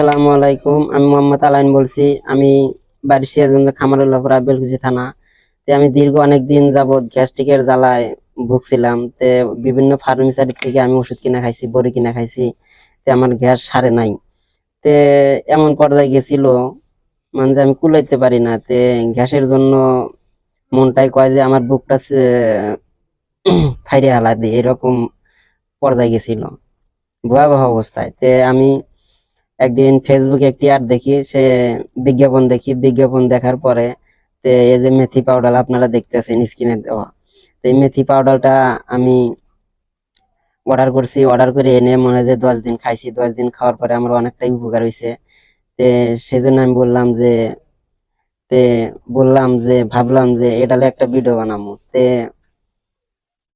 আসসালামু আলাইকুম। আমি মোহাম্মদ আলাইন বলছি। আমি বাড়ি সিরাজগঞ্জ খামারুল্লাহপুর বেলকুচি থানা। আমি দীর্ঘ অনেক দিন যাবৎ গ্যাস্ট্রিকের জ্বালায় ভুগছিলাম। বিভিন্ন ফার্মেসি থেকে আমি ওষুধ কিনা খাইছি, বড়ি কিনা খাইছি। আমার গ্যাস সারে নাই। তে এমন পর্যায়ে গেছিল মানে যে আমি কুলাইতে পারি না। গ্যাসের জন্য মনটাই কয় যে আমার বুকটা ফাইরে হালা দিয়ে, এরকম পর্যায়ে গেছিল, ভয়াবহ অবস্থায়। আমি একদিন ফেসবুকে একটি অ্যাড দেখি, বিজ্ঞাপন দেখার পরে এই যে মেথি পাউডার আপনারা দেখতেছেন স্ক্রিনে দেওয়া, এই মেথি পাউডারটা আমি অর্ডার করে এনে মনে হয় যে 10 দিন খাইছি। 10 দিন খাওয়ার পরে আমার অনেকটাই উপকার হয়েছে। সেজন্য আমি তে ভাবলাম যে এটা একটা ভিডিও বানাবো।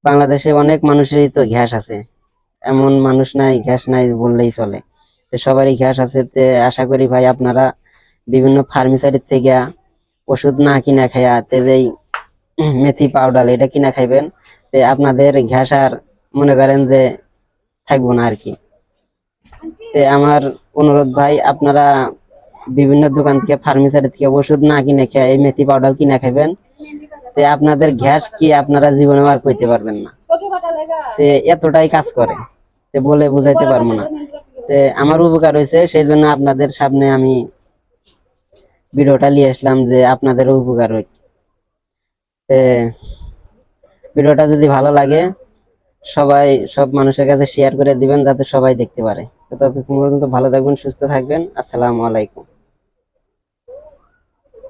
বাংলাদেশে অনেক মানুষেরই তো গ্যাস আছে, এমন মানুষ নাই গ্যাস নাই বললেই চলে। সবারই গ্যাস আছে। আশা করি ভাই আপনারা বিভিন্ন ফার্মেসি থেকে ওষুধ না কিনা খাইয়া যেই মেথি পাউডার এটা কিনা খাইবেন, আপনাদের গ্যাস আর মনে করেন যে থাকবো না আর কি। আমার অনুরোধ ভাই, আপনারা বিভিন্ন দোকান থেকে ফার্মেসি থেকে ওষুধ না কিনে খেয়ে এই মেথি পাউডার কিনা খাইবেন। আপনাদের গ্যাস কি আপনারা জীবনে আর কইতে পারবেন না। এতটাই কাজ করে, বলে বুঝাইতে পারবো না। আমার উপকার হয়েছে, সেই জন্য আপনাদের সামনে আমি ভিডিওটা নিয়ে আসলাম যে আপনাদেরও উপকার হয়। ভিডিওটা যদি ভালো লাগে সব মানুষের কাছে শেয়ার করে দিবেন, যাতে সবাই দেখতে পারে। ততক্ষণ পর্যন্ত ভালো থাকবেন, সুস্থ থাকবেন। আসসালামু আলাইকুম।